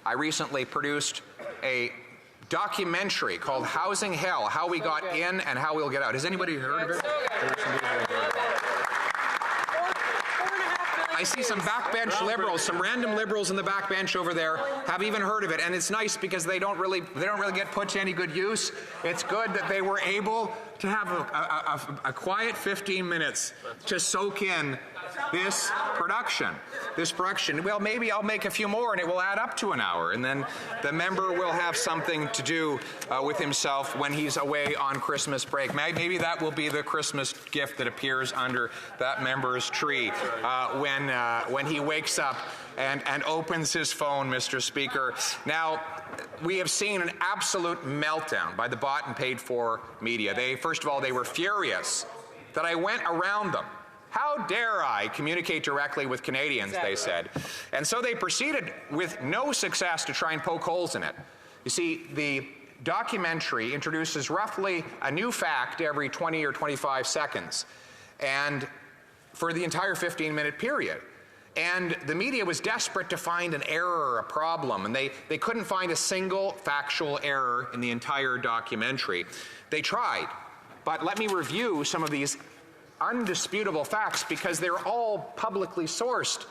I recently produced a documentary called Housing Hell, How We Got In and How We'll Get Out. Has anybody heard of it? I see some backbench liberals, some random liberals in the backbench over there have even heard of it, and it's nice because they don't really get put to any good use. It's good that they were able to have a quiet 15 minutes to soak in this production. Well, maybe I'll make a few more and it will add up to an hour, and then the member will have something to do with himself when he's away on Christmas break. Maybe that will be the Christmas gift that appears under that member's tree when he wakes up and opens his phone, Mr. Speaker. Now, we have seen an absolute meltdown by the bought and paid for media. First of all, they were furious that I went around them. How dare I communicate directly with Canadians, they said. And so they proceeded with no success to try and poke holes in it. You see, the documentary introduces roughly a new fact every 20 or 25 seconds, and for the entire 15-minute period. And the media was desperate to find an error or a problem, and they couldn't find a single factual error in the entire documentary. They tried, but let me review some of these undisputable facts because they're all publicly sourced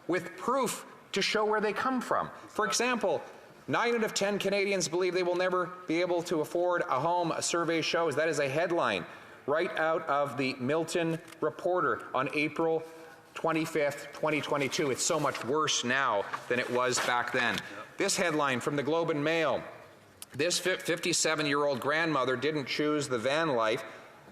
with proof to show where they come from. For example, 9 out of 10 Canadians believe they will never be able to afford a home, a survey shows. That is a headline right out of the Milton Reporter on April 25th, 2022. It's so much worse now than it was back then. This headline from the Globe and Mail: this 57-year-old grandmother didn't choose the van life,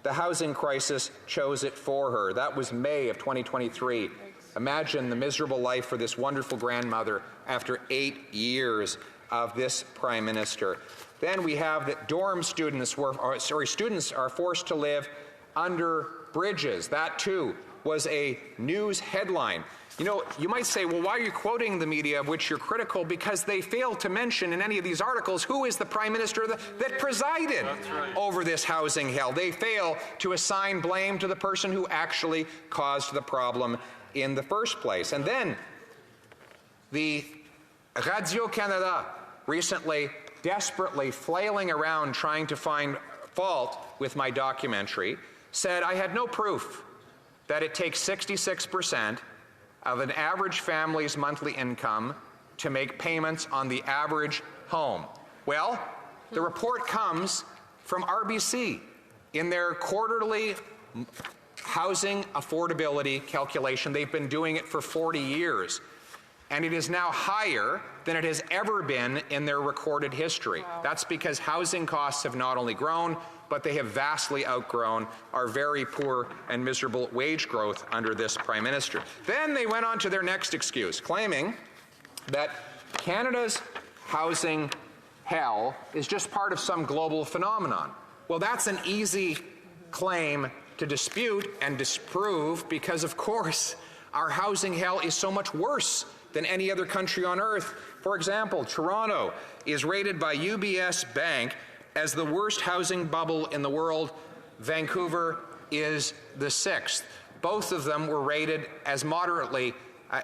the housing crisis chose it for her. That was May of 2023. Imagine the miserable life for this wonderful grandmother after 8 years of this Prime Minister. Then we have that students are forced to live under bridges. That too was a news headline. You know, you might say, well, why are you quoting the media of which you're critical? Because they fail to mention in any of these articles who is the Prime Minister that presided over this housing hell. They fail to assign blame to the person who actually caused the problem in the first place. And then the Radio-Canada recently desperately flailing around trying to find fault with my documentary said I had no proof that it takes 66% of an average family's monthly income to make payments on the average home. Well, the report comes from RBC in their quarterly housing affordability calculation. They've been doing it for 40 years, and it is now higher than it has ever been in their recorded history. Wow. That's because housing costs have not only grown, but they have vastly outgrown our very poor and miserable wage growth under this Prime Minister. Then they went on to their next excuse, claiming that Canada's housing hell is just part of some global phenomenon. Well, that's an easy claim to dispute and disprove because, of course, our housing hell is so much worse than any other country on earth. For example, Toronto is rated by UBS Bank as the worst housing bubble in the world. Vancouver is the 6th. Both of them were rated as moderately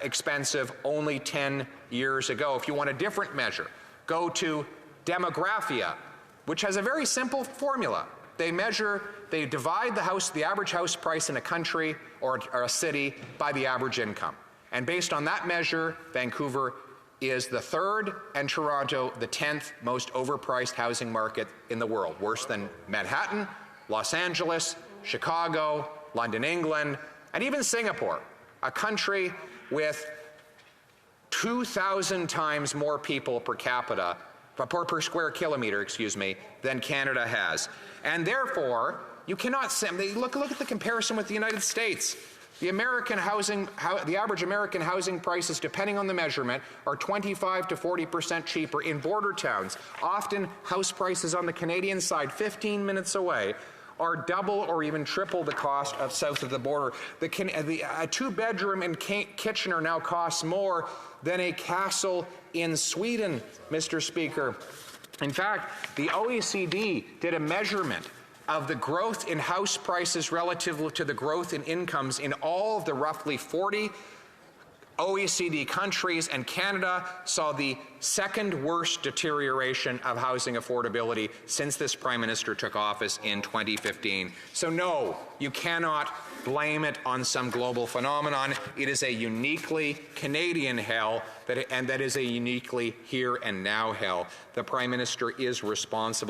expensive only 10 years ago. If you want a different measure, go to Demographia, which has a very simple formula. They divide the average house price in a country or a city by the average income. And based on that measure, Vancouver is the 3rd and Toronto the 10th most overpriced housing market in the world, worse than Manhattan, Los Angeles, Chicago, London, England, and even Singapore, a country with 2,000 times more people per capita, per square kilometer, than Canada has. And therefore, you cannot say, look at the comparison with the United States. The average American housing prices, depending on the measurement, are 25 to 40% cheaper in border towns. Often, house prices on the Canadian side, 15 minutes away, are double or even triple the cost of south of the border. A two-bedroom in Kitchener now costs more than a castle in Sweden, Mr. Speaker. In fact, the OECD did a measurement of the growth in house prices relative to the growth in incomes in all of the roughly 40 OECD countries and Canada saw the second worst deterioration of housing affordability since this Prime Minister took office in 2015. So no, you cannot blame it on some global phenomenon. It is a uniquely Canadian hell, that is a uniquely here and now hell. The Prime Minister is responsible